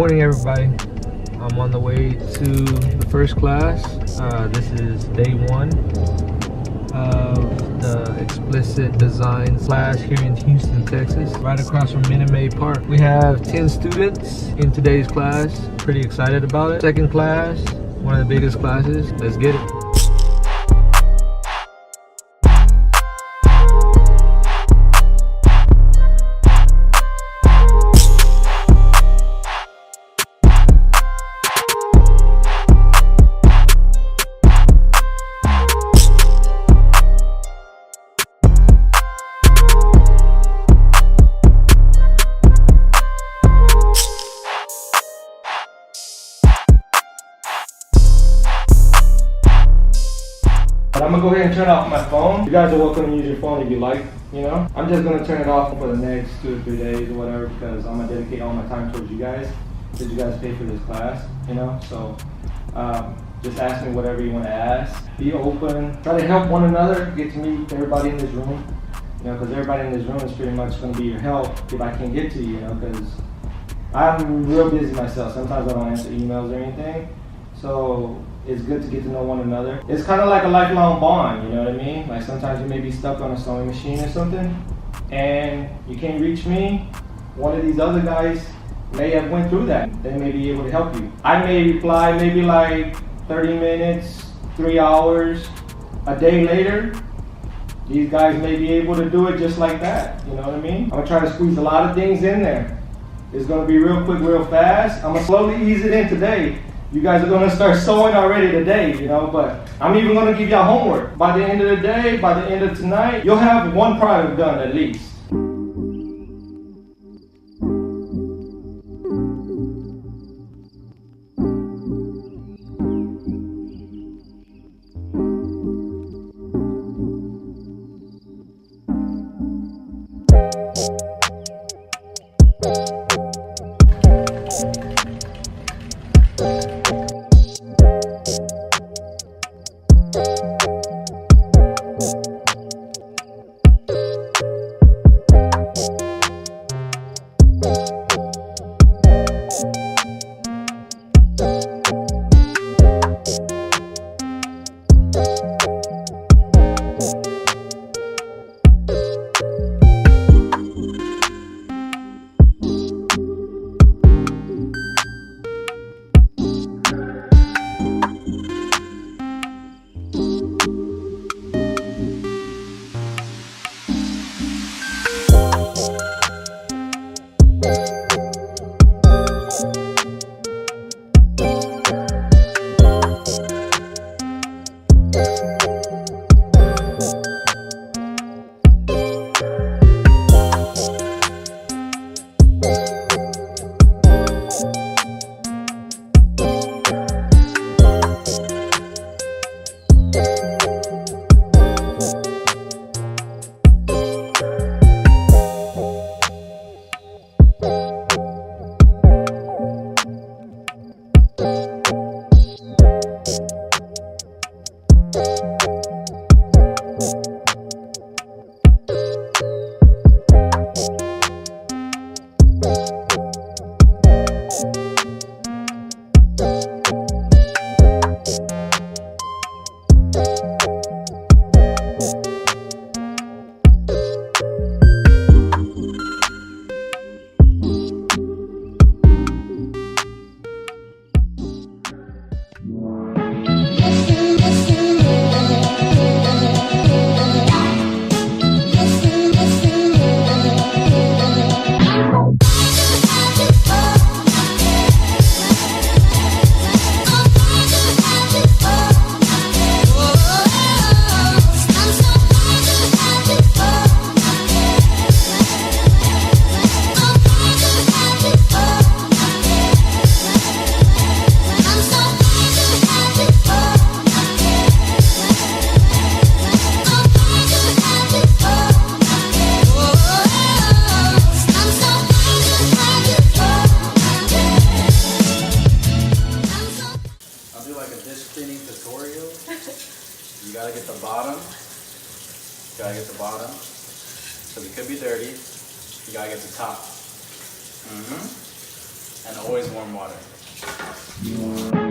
morning, everybody. I'm on the way to the first class. This is day one of the Xplicit Dezigns class here in Houston, Texas, right across from Minute Maid Park. We have 10 students in today's class. Pretty excited about it. Second class, one of the biggest classes. Let's get it. But I'm gonna go ahead and turn off my phone. You guys are welcome to use your phone if you like, you know. I'm just gonna turn it off for the next 2 or 3 days or whatever, because I'm gonna dedicate all my time towards you guys, because you guys pay for this class, you know. So just ask me whatever you want to ask. Be open. Try to help one another. Get to meet everybody in this room, you know, because everybody in this room is pretty much gonna be your help if I can get to you, you know, because I'm real busy myself. Sometimes I don't answer emails or anything. So it's good to get to know one another. It's kind of like a lifelong bond, you know what I mean? Like sometimes you may be stuck on a sewing machine or something and you can't reach me. One of these other guys may have went through that. They may be able to help you. I may reply maybe like 30 minutes, 3 hours, a day later. These guys may be able to do it just like that, you know what I mean? I'm gonna try to squeeze a lot of things in there. It's gonna be real quick, real fast. I'm gonna slowly ease it in today. You guys are gonna start sewing already today, you know, but I'm even gonna give y'all homework. By the end of the day, by the end of tonight, you'll have one product done at least. gotta get the bottom. Gotta get the bottom. So it could be dirty. You gotta get the top. and always warm water.